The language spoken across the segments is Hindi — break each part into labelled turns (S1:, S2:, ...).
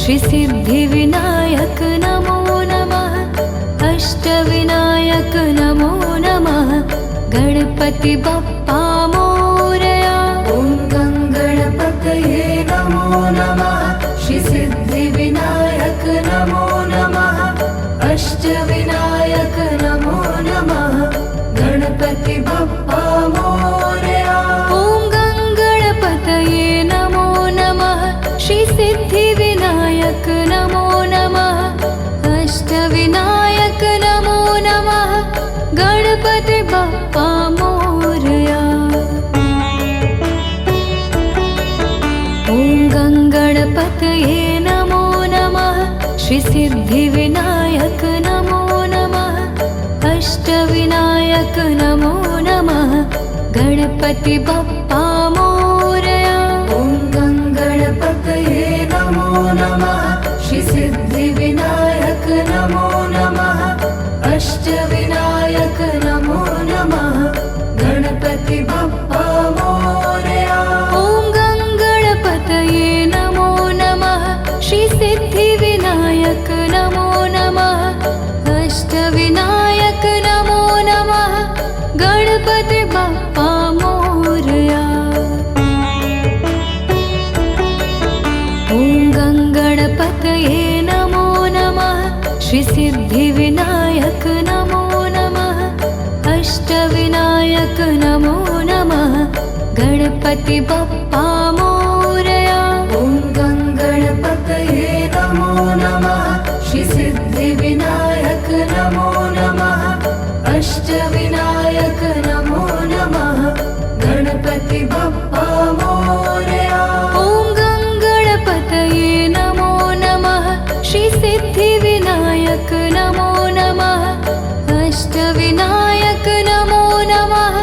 S1: श्री सिद्धिविनायक नमो नमः। अष्टविनायक नमो नमः। गणपति बप्पा मोरया।
S2: ॐ गणपतये नमो नमः। श्री सिद्धिविनायक नमो नमः। अष्टविनायक नमो नमः। गणपति बप्पा मोरया।
S1: ॐ गणपतये नमो नमः। श्री सिद्धिविनायक नमो नमः। अष्टविनायक नमो नमः। गणपति बप्पा मोरया। ॐ गणपतये नमो नमः। श्री सिद्धिविनायक नमो नमः। अष्टविनायक नमो नमः। गणपति बप्पा मोरया।
S2: ॐ गणपतये नमो नमः। श्री सिद्धिविनायक नमो नमः। अष्टविनायक नमो नमः। गणपति बप्पा मोरया।
S1: ॐ गणपतये नमो नमः। श्री सिद्धिविनायक नमो नमः। अष्टविनायक नमो नमः। गणपति बप्पा मोरया। ॐ गणपतये नमो नमः। श्री सिद्धिविनायक नमो नमः। अष्टविनायक नमो नमः। गणपति बप्पा मोरया।
S2: ॐ गणपतये नमो नमः। श्री सिद्धिविनायक नमो नमः। अष्टविनायक नमो नमः। गणपति बप्पा मोरया।
S1: ॐ गणपतये नमो नमः। श्री सिद्धिविनायक नमो नमः। अष्टविनायक नमो नमः।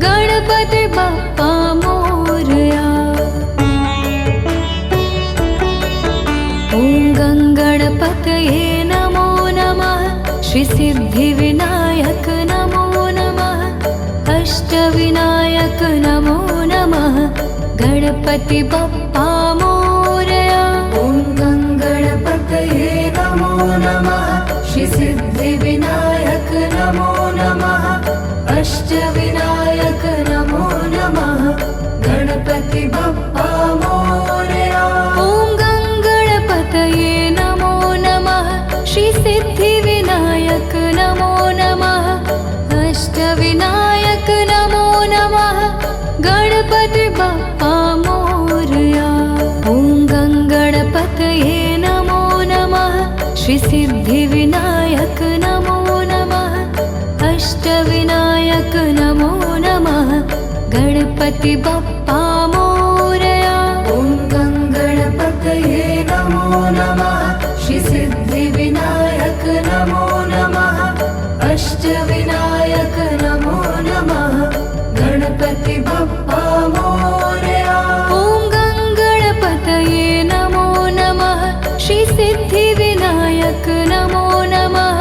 S1: गणपति बप्पा मोरया। ॐ गणपतये नमो नमः। श्री सिद्धिविनायक नमो नमः। अष्टविनायक नमो नमः। गणपति बप्पा मोरया।
S2: ॐ गणपतये नमो नमः। श्री सिद्धिविनायक नमो नमः। अष्टविनायक नमो नमः। गणपति बप्पा मोरया।
S1: ॐ गणपतये नमो नमः। श्री सिद्धिविनायक नमो नमः। अष्टविनायक नमो नमः। गणपति बप्पा मोरया। ॐ गणपतये नमो नमः। श्री सिद्धिविनायक नमो नमः। अष्टविनायक नमो नमः। गणपति बप्पा मोरया।
S2: ॐ गणपतये नमो नमः। श्री सिद्धिविनायक नमो नमः। अष्टविनायक नमो नमः। गणपति बप्पा मोरया।
S1: ॐ गणपतये नमो नमः। श्री सिद्धिविनायक नमो नमः।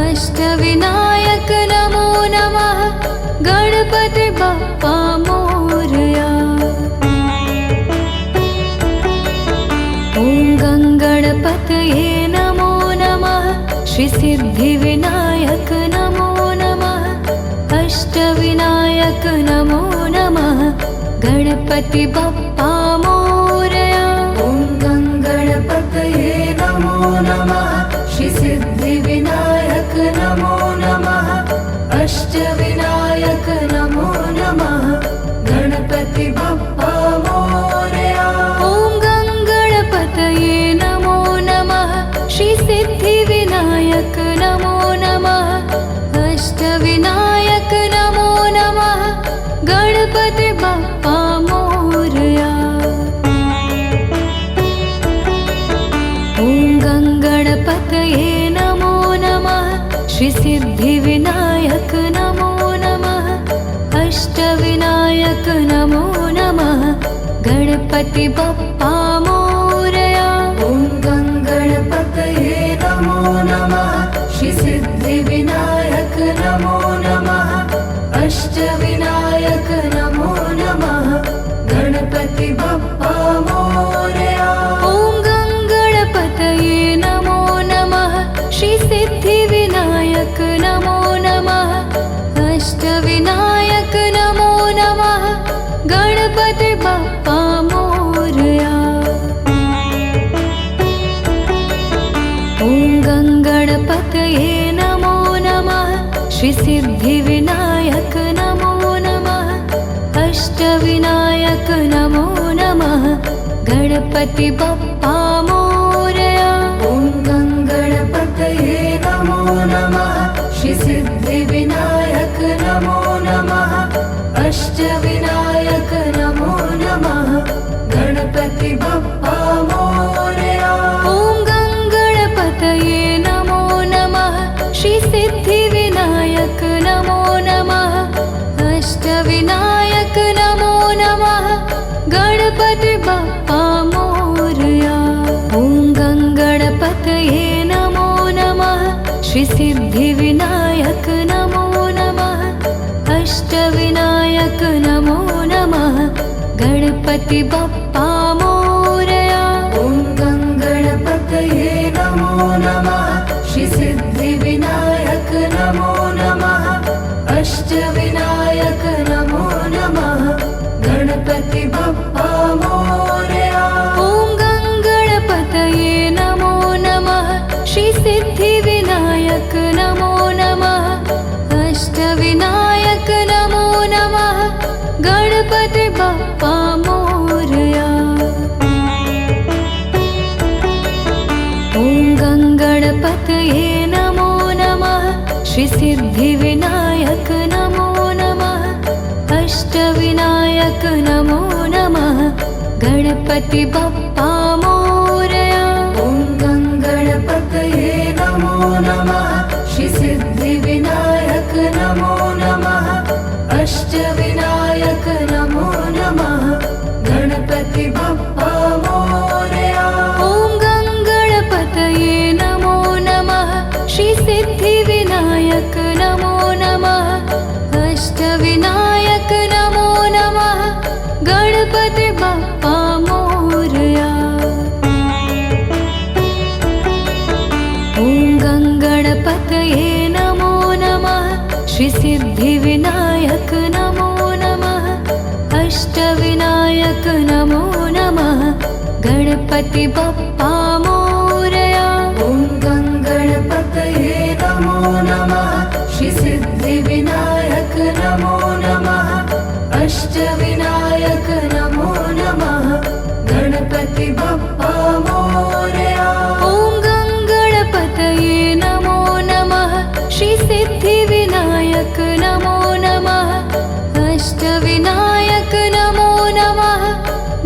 S1: अष्टविनायक नमो नमः। गणपति बप्पा मोरया। ॐ गणपतये नमो नमः। श्री सिद्धिविनायक नमो नमः। अष्टविनायक नमो नमः। गणपति बप्पा मोरया।
S2: ॐ गणपतये नमो नमः। श्री सिद्धिविनायक नमो नमः। अष्टविनायक नमो नमः। गणपति बप्पा मोरया।
S1: ॐ गणपतये नमो नमः। श्री सिद्धिविनायक नमो नमः। अष्टविनायक नमो नमः। गणपति बप्पा मोरया। ॐ गणपतये नमो नमः। श्री सिद्धिविनायक नमो नमः। अष्टविनायक नमो नमः। गणपति बप्पा मोरया।
S2: ॐ गणपतये नमो नमः। श्री सिद्धिविनायक नमो नमः। अष्टविनायक नमो नमः। गणपति बप्पा मोरया।
S1: ॐ श्रीसिद्धिविनायक नमो नमः अष्टविनायक नमो नमः गणपति बप्पा मोरया।
S2: ॐ गणपतये नमो नमः श्रीसिद्धिविनायक नमो नमः अष्टविनायक नमो नमः गणपति बप्पा मोरया।
S1: ॐ गणपतये नमो नमः श्रीसिद्धिविनायक नमो नमः अष्टविनायक नमो नमः गणपति बप्पा मोरया। ॐ गणपतये नमो नमः श्रीसिद्धिविनायक नमो नमः अष्टविनायक नमो नमः गणपति बप्पा मोरया।
S2: ॐ गणपतये नमो नमः श्रीसिद्धिविनायक नमो नमः अष्टविनायक नमो नमः गणपति बप्पा मोरया।
S1: ॐ गणपतये नमो नमः श्रीसिद्धिविनायक नमो नमः अष्टविनायक नमो नमः गणपति बप्पा मोरया। ॐ गणपतये नमो नमः श्रीसिद्धिविनायक नमो नमः अष्टविनायक नमो नमः गणपति बप्पा मोरया।
S2: ॐ गणपतये नमो नमः श्रीसिद्धिविनायक नमो नमः अष्टविनायक नमो नमः गणपति बप्पा मोरया।
S1: ॐ गणपतये नमो नमः श्रीसिद्धिविनायक नमो नमः अष्टविनायक नमो नमः गणपति बप्पा मोरया। ॐ गणपतये नमो नमः श्रीसिद्धिविनायक नमो नमः अष्टविनायक नमो नमः गणपति बप्पा मोरया।
S2: ॐ गणपतये नमो नमः श्रीसिद्धिविनायक नमो नमः अष्टविनायक नमो नमः गणपति बप्पा मोरया।
S1: ॐ गणपतये नमो नमः श्रीसिद्धिविनायक नमो नमः अष्टविनायक नमो नमः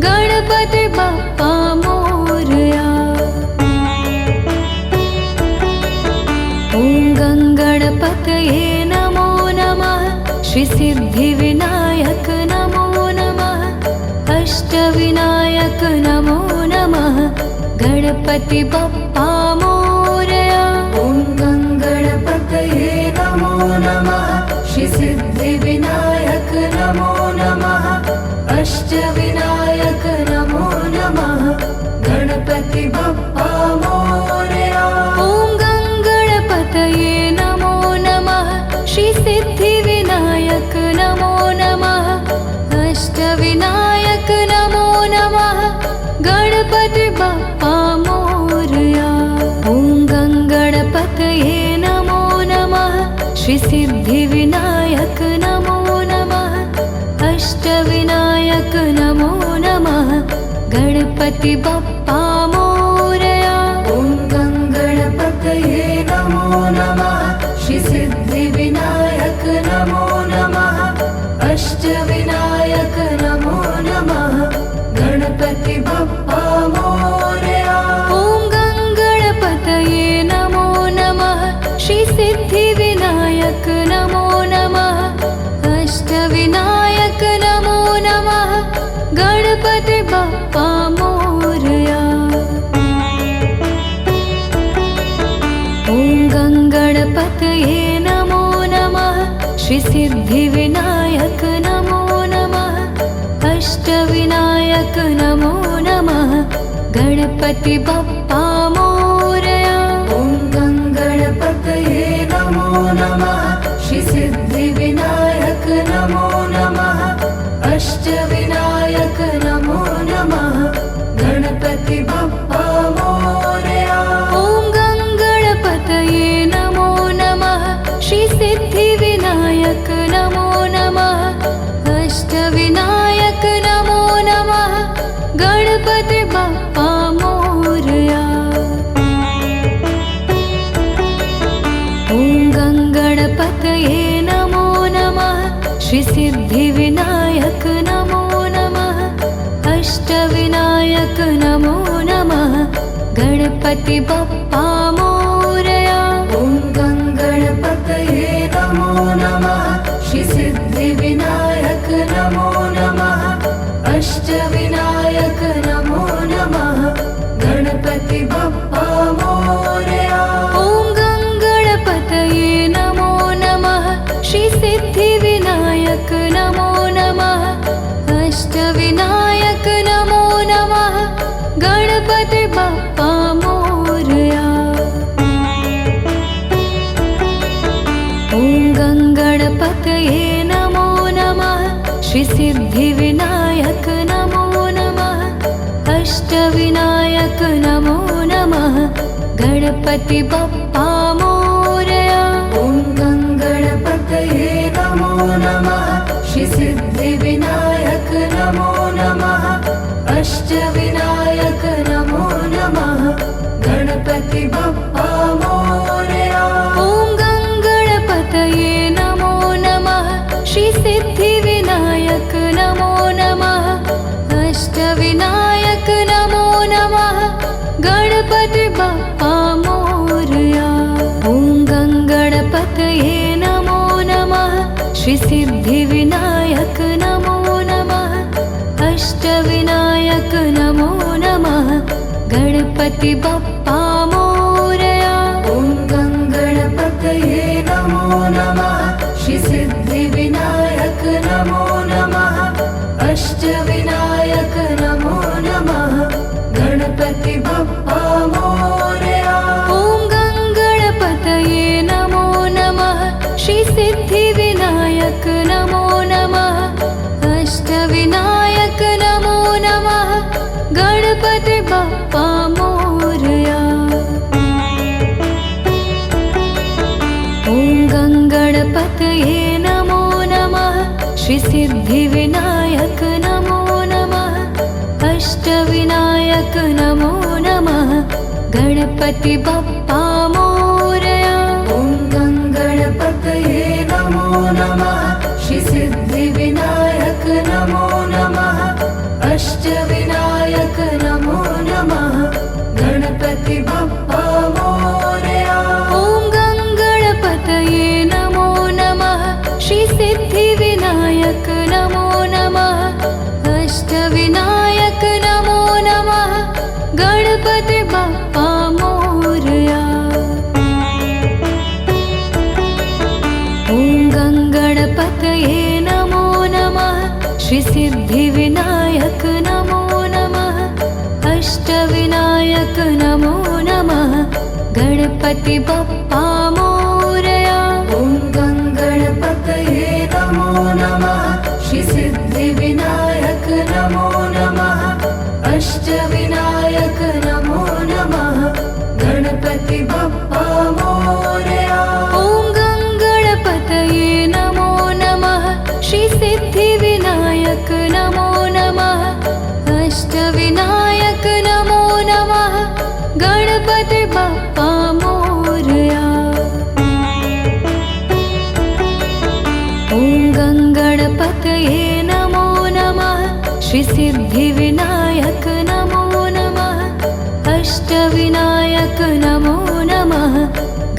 S1: गणपति बप्पा मोरया। ॐ गणपतये नमो नमः श्रीसिद्धिविनायक नमो नमः अष्टविनायक नमो नमः गणपति बप्पा मोरया।
S2: ॐ गणपतये नमो नमः श्रीसिद्धिविनायक नमो नमः अष्टविनायक नमो नमः गणपति बप्पा मोरया।
S1: ॐ गणपतये नमो नमः श्रीसिद्धिविनायक नमो नमः अष्टविनायक नमो नमः गणपति बप्पा मोरया। ॐ गणपतये नमो नमः श्रीसिद्धिविनायक नमो नमः अष्टविनायक नमो नमः गणपति बप्पा मोरया।
S2: ॐ गणपतये नमो नमः श्रीसिद्धिविनायक नमो नमः अष्टविनायक नमो नमः गणपति बप्पा मोरया।
S1: ॐ गणपतये नमो नमः श्रीसिद्धिविनायक नमो नमः अष्टविनायक नमो नमः गणपति बप्पा मोरया। ॐ गणपतये नमो नमः श्रीसिद्धिविनायक नमो नमः अष्टविनायक नमो नमः गणपति बप्पा मोरया।
S2: ॐ गणपतये नमो नमः श्रीसिद्धिविनायक नमो नमः अष्टविनायक नमो नमः गणपति बप्पा मोरया।
S1: ॐ गणपतये नमो नमः श्रीसिद्धि गणपती बाप्पा मोरया। ॐ गणपतये नमो नमः। श्री सिद्धिविनायक नमो नमः। अष्टविनायक नमो नमः। गणपति बाप्पा मोरया।
S2: ॐ गणपतये नमो नमः। श्री सिद्धिविनायक नमो नमः। अष्टविनायक नमो नमः। गणपति बाप्पा मोरया।
S1: ॐ गणपतये नमो नमः। श्री सिद्धिविनायक नमो नमः। अष्टविनायक नमो नमः। गणपति बाप्पा मोरया। ॐ गणपतये नमो नमः। श्री सिद्धिविनायक नमो नमः। अष्टविनायक नमो नमः। गणपति बाप्पा मोरया।
S2: ॐ गणपतये नमो नमः। श्री सिद्धिविनायक नमो नमः। अष्टविनायक नमो नमः। गणपति बाप्पा मोरया।
S1: ॐ गणपतये नमो नमः। श्री सिद्धिविनायक नमो नमः। अष्टविनायक नमो नमः। गणपति बाप्पा मोरया। ॐ गणपतये नमो नमः। श्री सिद्धिविनायक नमो नमः। अष्टविनायक नमो नमः। गणपति बाप्पा मोरया।
S2: ॐ गणपतये नमो नमः। श्री सिद्धिविनायक नमो नमः। अष्टविनायक नमो नमः। गणपति बाप्पा मोरया।
S1: ॐ गणपतये नमो नमः। श्री सिद्धिविनायक नमो नमः। अष्टविनायक नमो नमः। गणपति बाप्पा मोरया। ॐ गणपतये नमो नमः। श्री सिद्धिविनायक नमो नमः। अष्टविनायक नमो नमः। गणपति बाप्पा मोरया।
S2: ॐ गणपतये नमो नमः। श्री सिद्धिविनायक नमो नमः। अष्टविनायक नमो नमः। गणपति बाप्पा मोरया।
S1: ॐ गणपतये नमो नमः। श्री सिद्धिविनायक नमो नमः। अष्टविनायक नमो नमः। गणपति बाप्पा मोरया। ॐ गणपतये नमो नमः। श्री सिद्धिविनायक नमो नमः। अष्टविनायक नमो नमः। गणपति बाप्पा मोरया।
S2: ॐ गणपतये नमो नमः। श्री सिद्धिविनायक नमो नमः। अष्टविनायक नमो नमः। गणपति बाप्पा मोरया।
S1: ॐ गणपतये नमो नमः। श्री सिद्धिविनायक नमो नमः। अष्टविनायक नमो नमः। गणपति बाप्पा मोरया। ॐ गणपतये नमो नमः। श्री सिद्धिविनायक नमो नमः। अष्टविनायक नमो नमः।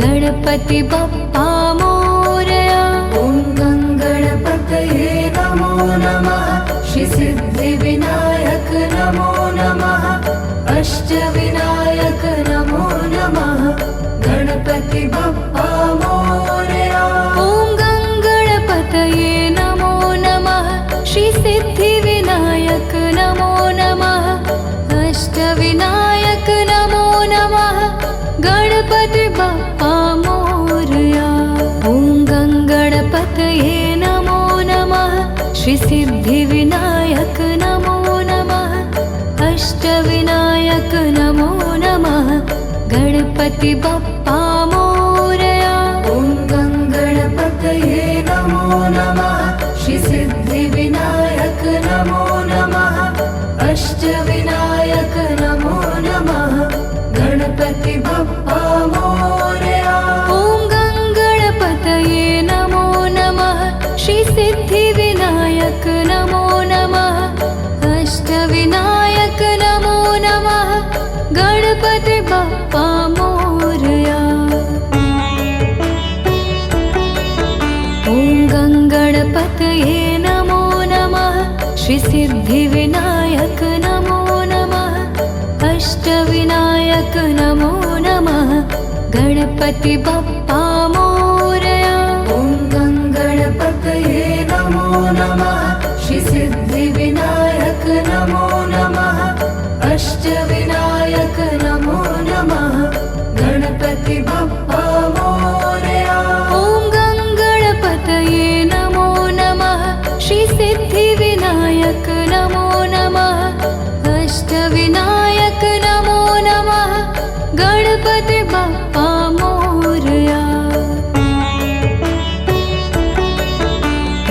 S1: गणपति बाप्पा मोरया।
S2: ॐ गणपतये नमो नमः। श्री सिद्धिविनायक नमो नमः। अष्टविनायक नमो नमः। गणपति बाप्पा मोरया।
S1: ॐ गणपतये नमो नमः। श्री सिद्धिविनायक नमो नमः। अष्टविनायक नमो नमः। गणपति बाप्पा मोरया। ॐ गणपतये नमो नमः। श्री सिद्धिविनायक नमो नमः। अष्टविनायक नमो नमः। गणपति बाप्पा मोरया।
S2: ॐ गणपतये नमो नमः। श्री सिद्धिविनायक नमो नमः। अष्टविनायक गणपति बप्पा मोरया।
S1: ॐ गङ्गणपतये नमो नमः। श्री सिद्धिविनायक नमो नमः। अष्टविनायक नमो नमः। गणपति बप्पा मोरया। ॐ गङ्गणपतये नमो नमः। श्री सिद्धिविनायक नमो नमः। अष्टविनायक नमो नमः। गणपति बप्पा मोरया।
S2: ॐ गङ्गणपतये नमो नमः। श्री सिद्धिविनायक नमो नमः। अष्टविनायक नमो नमः। गणपति बप्पा मोरया।
S1: ॐ गङ्गणपतये नमो नमः। श्री सिद्धिविनायक नमो नमः। अष्टविनायक नमो नमः। गणपति बप्पा मोरया।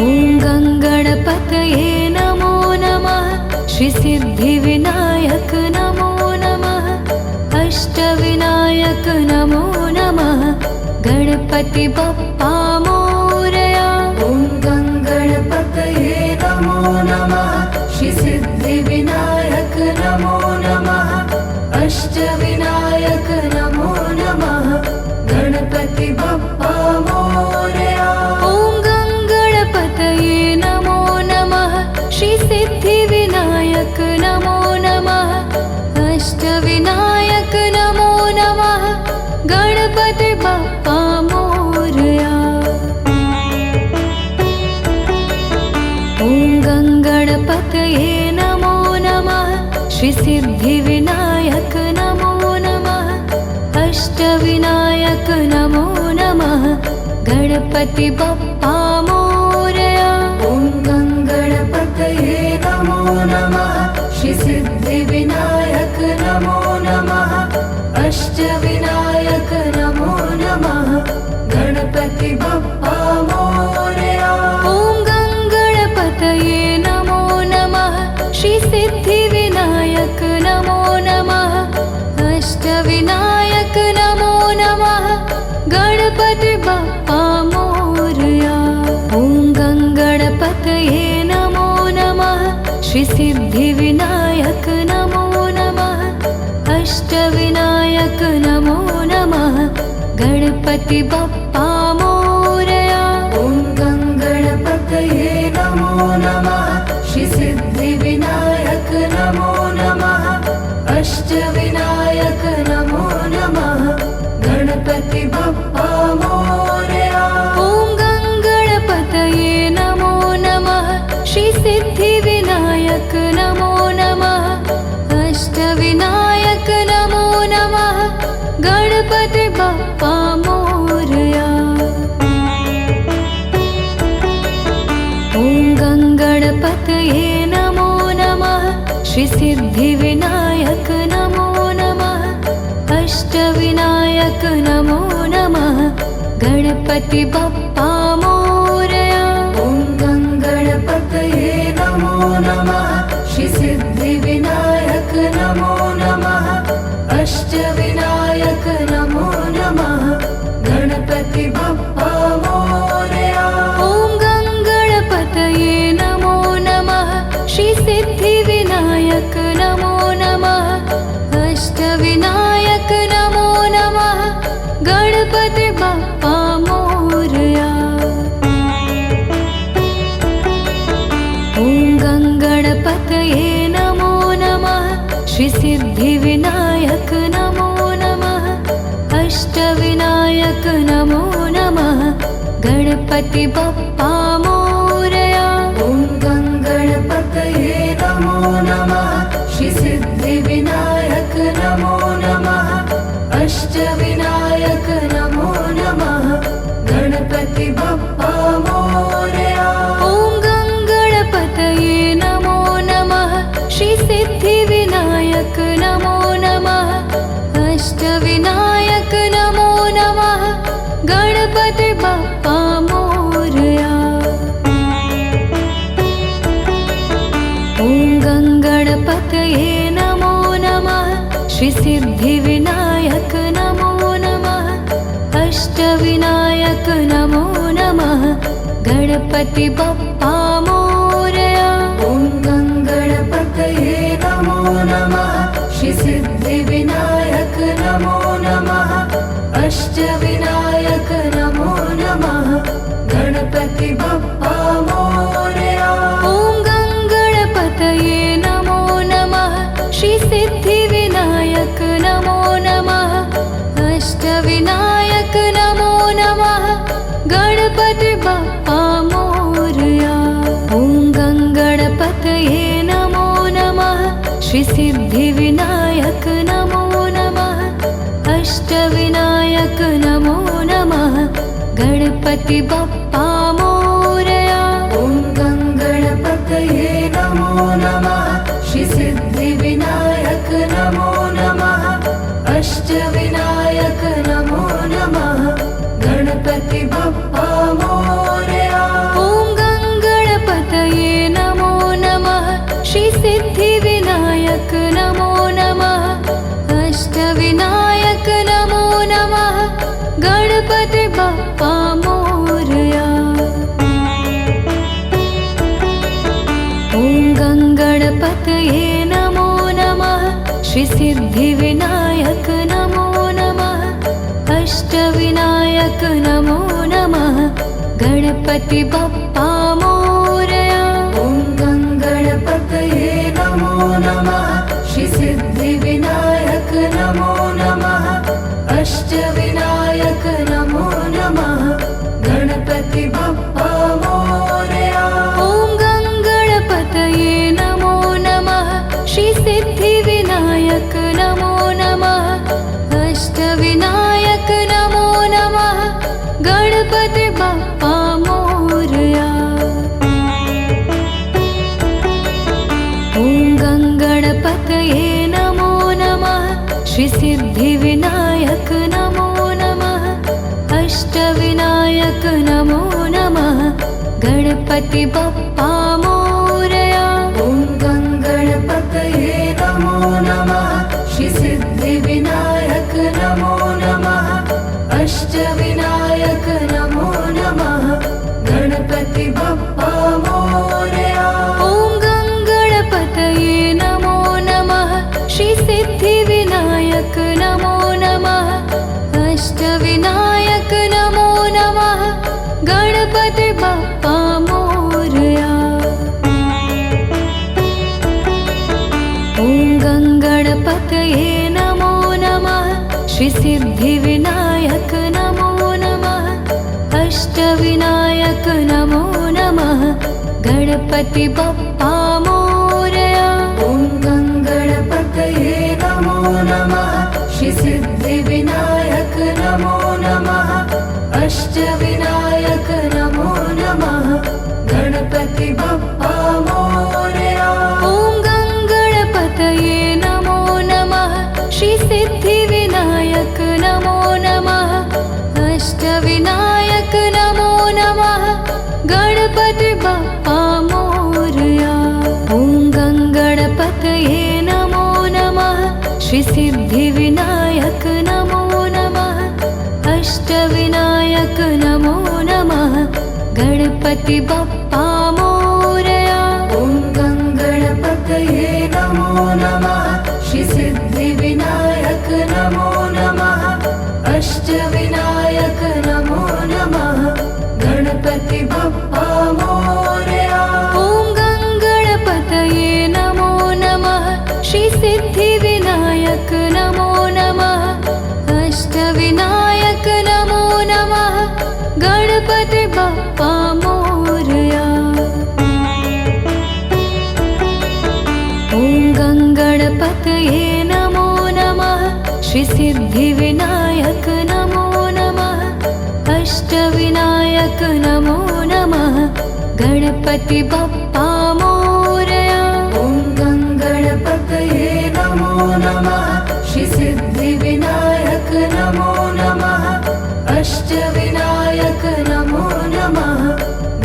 S1: ॐ गङ्गणपतये नमो नमः। श्री सिद्धिविनायक नमो नमः। अष्टविनायक नमो नमः। गणपति बप्पा मोरया।
S2: ॐ गङ्गणपतये नमो नमः। श्री सिद्धिविनायक नमो नमः। अष्टविनायक नमो नमः। गणपति बप्पा मोरया।
S1: ॐ गङ्गणपतये नमो नमः। श्री सिद्धिविनायक नमो नमः। अष्टविनायक नमो नमः। गणपति बप्पा मोरया। ॐ गङ्गणपतये नमो नमः। श्री सिद्धिविनायक नमो नमः। अष्टविनायक नमो नमः। गणपति बप्पा मोरया।
S2: ॐ गङ्गणपतये नमो नमः। श्री सिद्धिविनायक नमो नमः। अष्टविनायक नमो नमः। गणपति बप्पा मोरया।
S1: ॐ गङ्गणपतये नमो नमः। श्री सिद्धिविनायक नमो नमः। अष्टविनायक नमो नमः। गणपति बप्पा मोरया। ॐ गङ्गणपतये नमो नमः। श्री सिद्धिविनायक नमो नमः। अष्टविनायक नमो नमः। गणपति बप्पा मोरया।
S2: ॐ गङ्गणपतये नमो नमः। श्री सिद्धिविनायक नमो नमः। अष्टविनायक नमो नमः। गणपति बप्पा मोरया।
S1: ॐ गङ्गणपतये नमो नमः। श्री सिद्धिविनायक नमो नमः। अष्टविनायक नमो नमः। गणपति बप्पा मोरया। ॐ गङ्गणपतये नमो नमः। श्री सिद्धिविनायक नमो नमः। अष्टविनायक नमो नमः। गणपति बप्पा मोरया।
S2: ॐ गङ्गणपतये नमो नमः। श्री सिद्धिविनायक नमो नमः। अष्टविनायक नमो नमः। गणपति बप्पा मोरया।
S1: ॐ गङ्गणपतये नमो नमः। श्री सिद्धिविनायक नमो नमः। अष्टविनायक नमो नमः। गणपति बप्पा मोरया। ॐ गङ्गणपतये नमो नमः। श्री सिद्धिविनायक नमो नमः। अष्टविनायक नमो नमः। गणपति बप्पा मोरया।
S2: ॐ गङ्गणपतये नमो नमः। श्री सिद्धिविनायक नमो नमः। अष्टविनायक नमो नमः। गणपति बप्पा मोरया।
S1: ॐ गङ्गणपतये नमो नमः। श्री सिद्धिविनायक नमो नमः। अष्टविनायक नमो नमः। गणपति बप्पा मोरया। ॐ गङ्गणपतये नमो नमः। श्री सिद्धिविनायक नमो नमः गणपति बप्पा मोरया।
S2: ॐ गणपतये नमो नमः श्री सिद्धिविनायक नमो नमः अष्टविनायक नमो नमः गणपति बप्पा मोरया।
S1: ॐ गणपतये नमो नमः श्री सिद्धिविनायक नमो नमः अष्टविनायक नमो नमः गणपति बप्पा मोरया। ॐ गणपतये नमो नमः श्री सिद्धिविनायक नमो नमः अष्टविनायक नमो नमः गणपति बप्पा मोरया।
S2: ॐ गणपतये नमो नमः श्री सिद्धिविनायक नमो नमः अष्टविनायक नमो नमः गणपति बप्पा मोरया।
S1: ॐ गणपतये नमो नमः श्री सिद्धिविनायक नमो नमः अष्टविनायक नमो नमः गणपति बप्पा मोरया। ॐ गणपतये नमो नमः श्री सिद्धिविनायक नमो नमः अष्टविनायक नमो नमः गणपति बप्पा मोरया।
S2: ॐ गणपतये नमो नमः श्री सिद्धिविनायक नमो नमः अष्टविनायक नमो नमः गणपति बप्पा मोरया।
S1: ॐ गणपतये नमो नमः श्री सिद्धिविनायक नमो नमः अष्टविनायक नमो नमः गणपति बप्पा मोरया। ॐ गणपतये नमो नमः श्री सिद्धिविनायक नमो नमः अष्टविनायक नमो नमः गणपति बप्पा मोरया।
S2: ॐ गणपतये नमो नमः श्री सिद्धिविनायक नमो नमः अष्टविनायक नमो नमः गणपति बप्पा मोरया।
S1: ॐ गणपतये नमो नमः श्री सिद्धिविनायक नमो नमः अष्टविनायक नमो नमः गणपति बप्पा मोरया। ॐ गणपतये नमो नमः श्री सिद्धिविनायक नमो नमः अष्टविनायक नमो नमः गणपति बप्पा मोरया।
S2: ॐ गणपतये नमो नमः श्री सिद्धिविनायक नमो नमः अष्टविनायक नमो नमः गणपति बप्पा मोरया।
S1: ॐ गणपतये नमो नमः श्री सिद्धिविनायक नमो नमः अष्टविनायक नमो नमः गणपति बप्पा मोरया। ॐ गणपतये नमो नमः श्री सिद्धिविनायक नमो नमः अष्टविनायक नमो नमः गणपति बप्पा मोरया।
S2: ॐ गणपतये नमो नमः श्री सिद्धिविनायक नमो नमः अष्टविनायक नमो नमः गणपति बप्पा मोरया।
S1: ॐ गणपतये नमो नमः श्री सिद्धिविनायक नमो नमः अष्टविनायक नमो नमः गणपति बप्पा मोरया। ॐ गणपतये नमो नमः श्री सिद्धिविनायक नमो नमः अष्टविनायक नमो नमः गणपति बप्पा मोरया।
S2: ॐ गणपतये नमो नमः श्री सिद्धिविनायक नमो नमः अष्टविनायक नमो नमः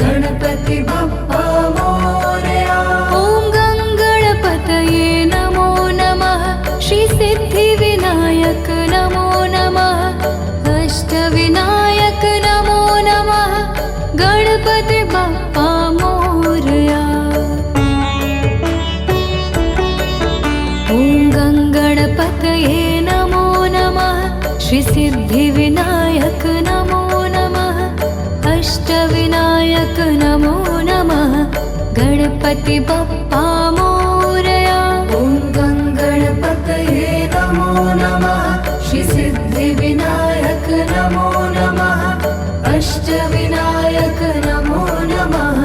S2: गणपति बप्पा मोरया।
S1: ॐ गणपतये नमो नमः श्री सिद्धिविनायक नमो नमः अष्टविनायक नमो गणपतये नमो नमः श्रीसिद्धिविनायक नमो नमः अष्टविनायक नमो नमः गणपति बप्पा मोरया।
S2: ॐ गणपतये नमो नमः श्रीसिद्धिविनायक नमो नमः अष्टविनायक नमो नमः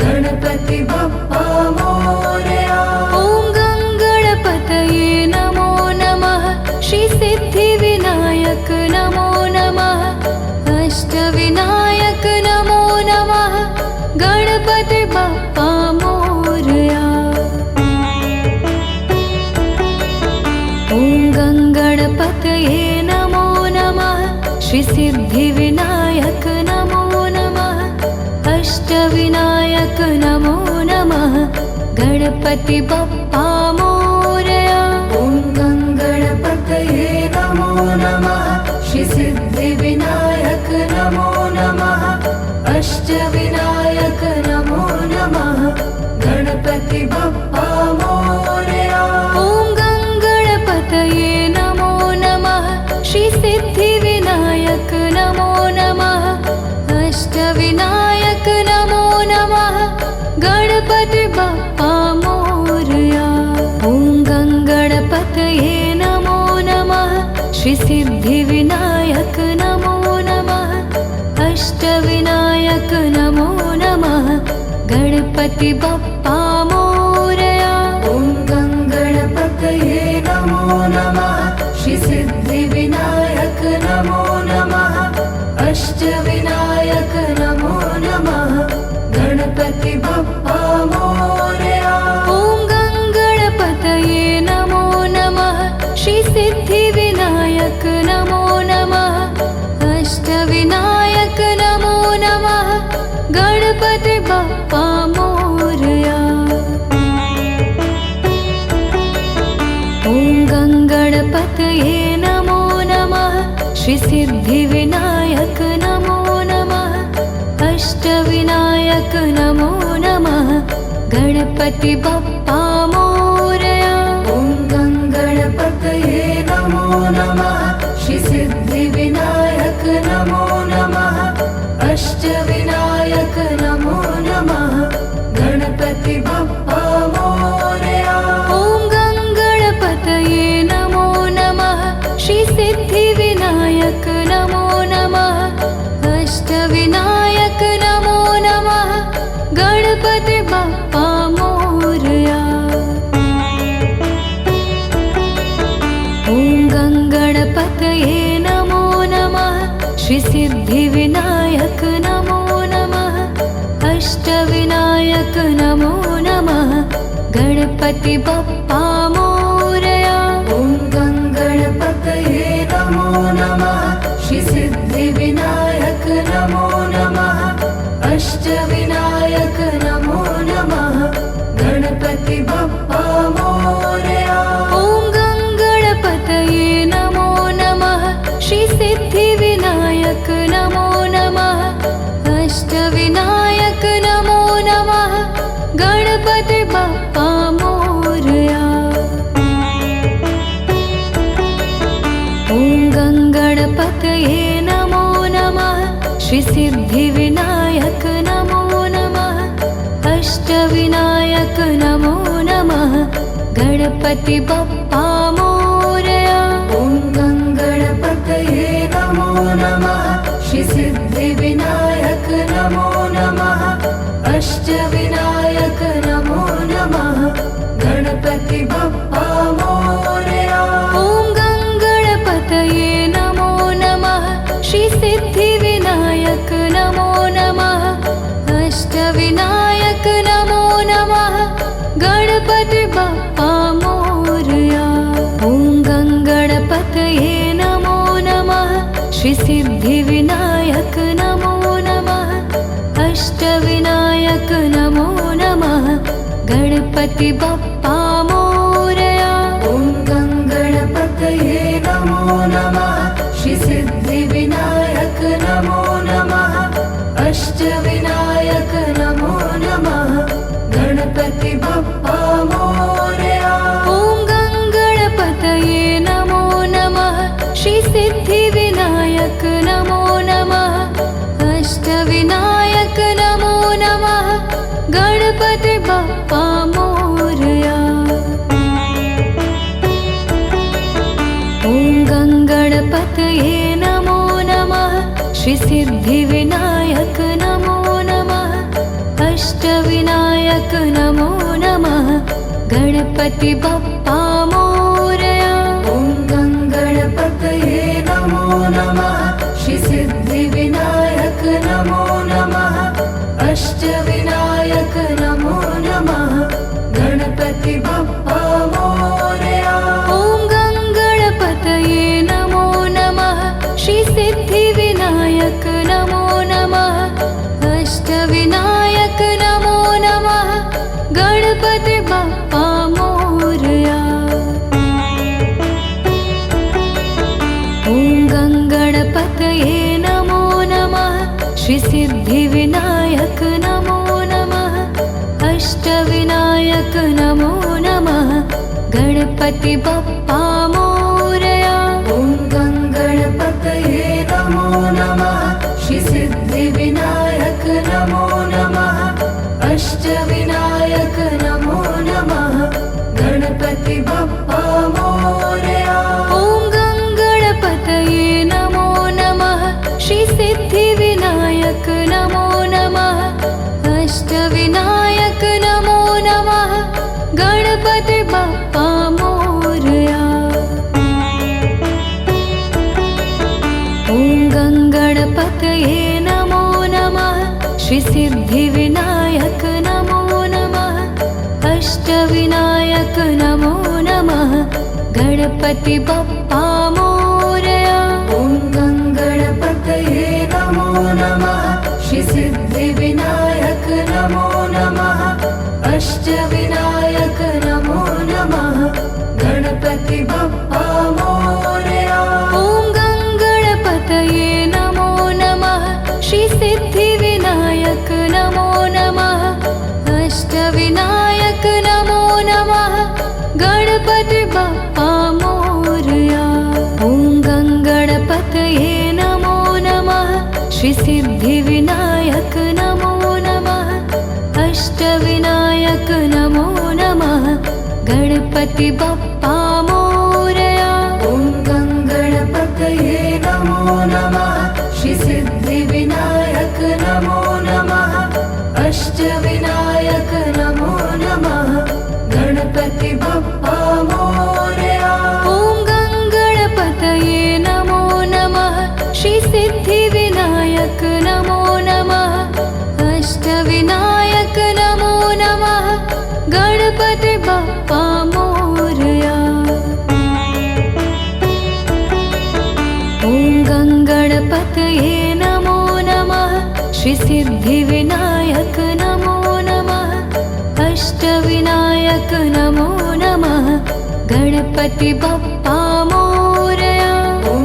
S2: गणपति बप्पा मोरया।
S1: ॐ गणपतये नमो नमः श्रीसिद्धिविनायक नमो नमः अष्टविनायक नमो नमः गणपति बप्पा मोरया। ॐ गणपतये नमो नमः श्रीसिद्धिविनायक नमो नमः अष्टविनायक नमो नमः गणपति बप्पा मोरया।
S2: ॐ गणपतये नमो नमः श्रीसिद्धिविनायक नमो नमः अष्टविनायक नमो नमः गणपति बप्पा मोरया।
S1: ॐ गणपतये नमो नमः श्रीसिद्धिविनायक नमो नमः अष्टविनायक नमो नमः गणपति बप्पा मोरया। ॐ गणपतये नमो नमः श्रीसिद्धिविनायक नमो नमः अष्टविनायक नमो नमः गणपति बप्पा मोरया।
S2: ॐ गणपतये नमो नमः श्रीसिद्धिविनायक नमो नमः अष्टविनायक नमो नमः गणपति बप्पा मोरया।
S1: ॐ गणपतये नमो नमः श्रीसिद्धिविनायक नमो नमः अष्टविनायक नमो नमः गणपति बप्पा मोरया। ॐ गणपतये नमो नमः श्रीसिद्धिविनायक नमो नमः अष्टविनायक नमो नमः गणपति बप्पा मोरया।
S2: ॐ गणपतये नमो नमः श्रीसिद्धिविनायक नमो नमः अष्टविनायक नमो नमः गणपति बप्पा मोरया।
S1: ॐ गणपतये नमो नमः श्रीसिद्धिविनायक नमो नमः अष्टविनायक नमो नमः गणपति बप्पा मोरया। ॐ गणपतये नमो नमः श्रीसिद्धिविनायक नमो नमः अष्टविनायक नमो नमः गणपति बप्पा मोरया।
S2: ॐ गणपतये नमो नमः श्रीसिद्धिविनायक नमो नमः अष्टविनायक नमो नमः गणपति बप्पा मोरया।
S1: ॐ गणपतये नमो नमः श्रीसिद्धिविनायक नमो नमः अष्टविनायक नमो नमः गणपति बप्पा मोरया। ॐ गणपतये नमो नमः श्रीसिद्धिविनायक नमो नमः अष्टविनायक नमो नमः गणपति बप्पा मोरया।
S2: ॐ गणपतये नमो नमः श्रीसिद्धिविनायक नमो नमः अष्टविनायक नमो नमः गणपति बप्पा मोरया।
S1: ॐ गणपतये नमो नमः श्रीसिद्धिविनायक नमो नमः अष्टविनायक नमो नमः गणपति बप्पा मोरया। ॐ गणपतये नमो नमः श्रीसिद्धिविनायक नमो नमः अष्टविनायक नमो नमः गणपति बप्पा मोरया।
S2: ॐ गणपतये नमो नमः श्रीसिद्धिविनायक नमो नमः अष्टविनायक नमो नमः गणपति बप्पा मोरया।
S1: ॐ गणपतये गणपतये नमो नमः श्री सिद्धिविनायक नमो नमः अष्टविनायक नमो नमः गणपति बप्पा मोरया।
S2: ॐ गणपतये नमो नमः श्री सिद्धिविनायक नमो नमः अष्टविनायक नमो नमः गणपति बप्पा मोरया।
S1: ॐ गणपतये नमो नमः श्री सिद्धिविनायक नमो नमः अष्टविनायक नमो नमः गणपति बप्पा मोरया। ॐ गणपतये नमो नमः श्री सिद्धिविनायक नमो नमः अष्टविनायक नमो नमः गणपति बप्पा मोरया।
S2: ॐ गणपतये नमो नमः श्री सिद्धिविनायक नमो नमः अष्टविनायक नमो नमः गणपति बप्पा मोरया।
S1: ॐ गणपतये नमो नमः श्री सिद्धिविनायक नमो नमः अष्टविनायक नमो नमः गणपति बप्पा मोरया। ॐ गणपतये नमो नमः श्री सिद्धिविनायक नमो नमः अष्टविनायक नमो नमः गणपति बप्पा मोरया।
S2: ॐ गणपतये नमो नमः श्री सिद्धिविनायक नमो नमः अष्टविनायक नमो नमः गणपति बप्पा मोरया।
S1: ॐ गणपतये नमो नमः श्री सिद्धिविनायक नमो नमः अष्टविनायक नमो नमः गणपति बप्पा मोरया। ॐ गणपतये नमो नमः श्री सिद्धिविनायक नमो नमः अष्टविनायक नमो नमः गणपति बप्पा मोरया।
S2: ॐ गणपतये नमो नमः श्री सिद्धिविनायक नमो नमः अष्टविनायक नमो नमः गणपति बप्पा मोरया।
S1: ॐ गणपतये नमो नमः श्री सिद्धिविनायक नमो नमः अष्टविनायक नमो नमः गणपति बप्पा मोरया। ॐ गणपतये नमो नमः श्री सिद्धिविनायक नमो नमः अष्टविनायक नमो नमः गणपति बप्पा मोरया।
S2: ॐ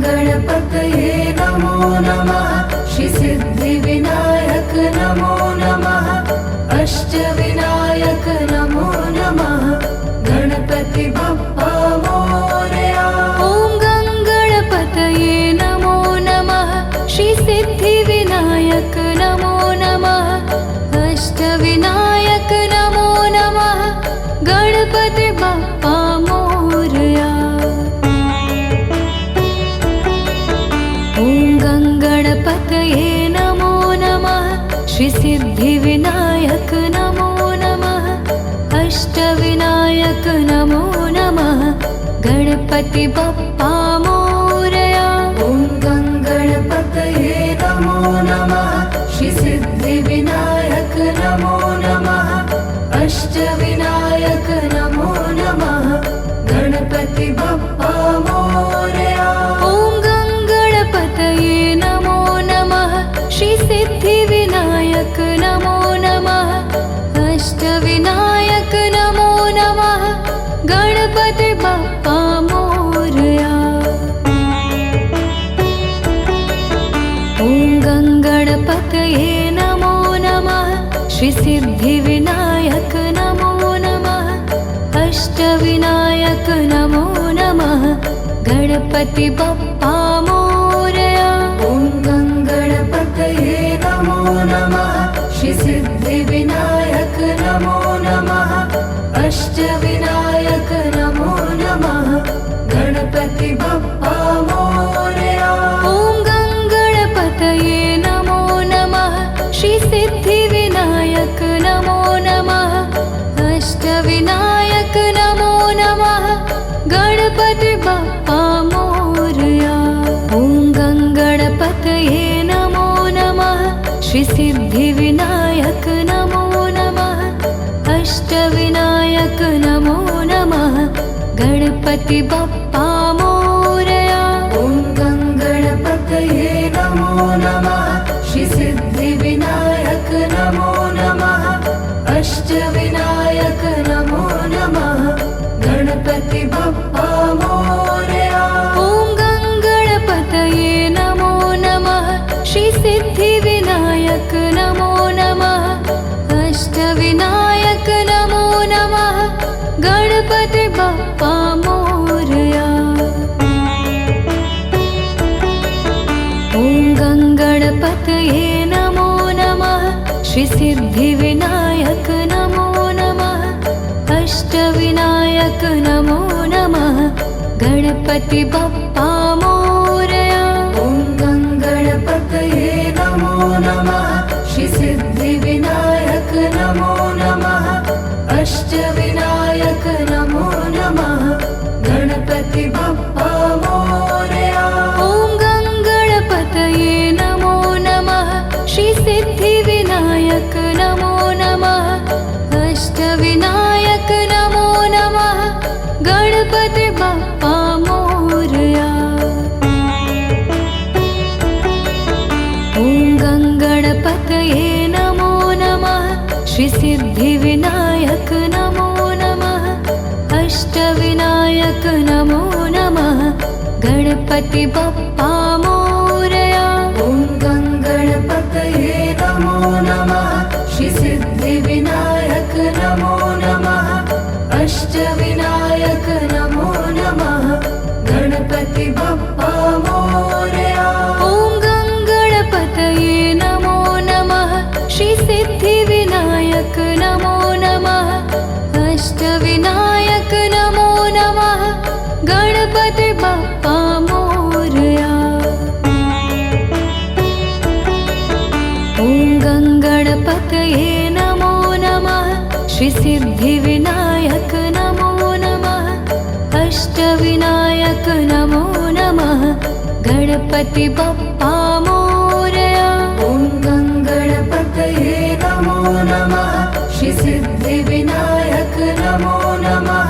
S2: गणपतये नमो नमः श्री सिद्धिविनायक नमो नमः अष्टविनायक नमो नमः गणपति बप्पा मोरया।
S1: ॐ गणपतये नमो नमः श्री सिद्धिविनायक नमो नमः अष्टविनायक नमो नमः गणपति बप्पा मोरया। ॐ गणपतये नमो नमः श्री सिद्धिविनायक नमो नमः अष्टविनायक नमो नमः गणपति बप्पा मोरया।
S2: ॐ गणपतये नमो नमः श्री सिद्धिविनायक नमो नमः अष्टविनायक नमो नमः गणपति बप्पा मोरया।
S1: ॐ गणपतये नमो नमः श्री सिद्धिविनायक नमो नमः अष्टविनायक नमो नमः गणपति बप्पा मोरया। ॐ गणपतये नमो नमः श्री सिद्धिविनायक नमो नमः अष्टविनायक नमो नमः गणपति बप्पा मोरया।
S2: ॐ गणपतये नमो नमः श्री सिद्धिविनायक नमो नमः अष्टविनायक नमो नमः गणपति बप्पा
S1: गणपति बप्पा मोरया।
S2: ॐ गङ्गणपतये नमो नमः। श्रीसिद्धिविनायक नमो नमः। अष्टविनायक नमो नमः। गणपति बप्पा मोरया।
S1: ॐ गङ्गणपतये नमो नमः। श्रीसिद्धिविनायक नमो नमः। अष्टविनायक नमो नमः। गणपति बप्पा मोरया। ॐ गङ्गणपतये नमो नमः। श्रीसिद्धिविनायक नमो नमः। अष्टविनायक नमो नमः। गणपति बप्पा मोरया।
S2: ॐ गङ्गणपतये नमो नमः। श्रीसिद्धिविनायक नमो नमः। अष्टविनायक नमो नमः। गणपति बप्पा मोरया।
S1: ॐ गङ्गणपतये नमो नमः। श्रीसिद्धिविनायक नमो नमः। अष्टविनायक नमो नमः। गणपति बप्पा मोरया। ॐ गङ्गणपतये नमो नमः। श्रीसिद्धिविनायक नमो नमः। अष्टविनायक नमो नमः। गणपति बप्पा मोरया।
S2: ॐ गङ्गणपतये नमो नमः। श्रीसिद्धिविनायक नमो नमः। अष्टविनायक नमो नमः। गणपति बप्पा मोरया।
S1: ॐ गङ्गणपतये नमो नमः। श्रीसिद्धिविनायक नमो नमः। अष्टविनायक नमो नमः। गणपति बप्पा मोरया। ॐ गङ्गणपतये नमो नमः। श्रीसिद्धिविनायक नमो नमः। अष्टविनायक नमो नमः। गणपति बप्पा मोरया।
S2: ॐ गङ्गणपतये नमो नमः। श्रीसिद्धिविनायक नमो नमः।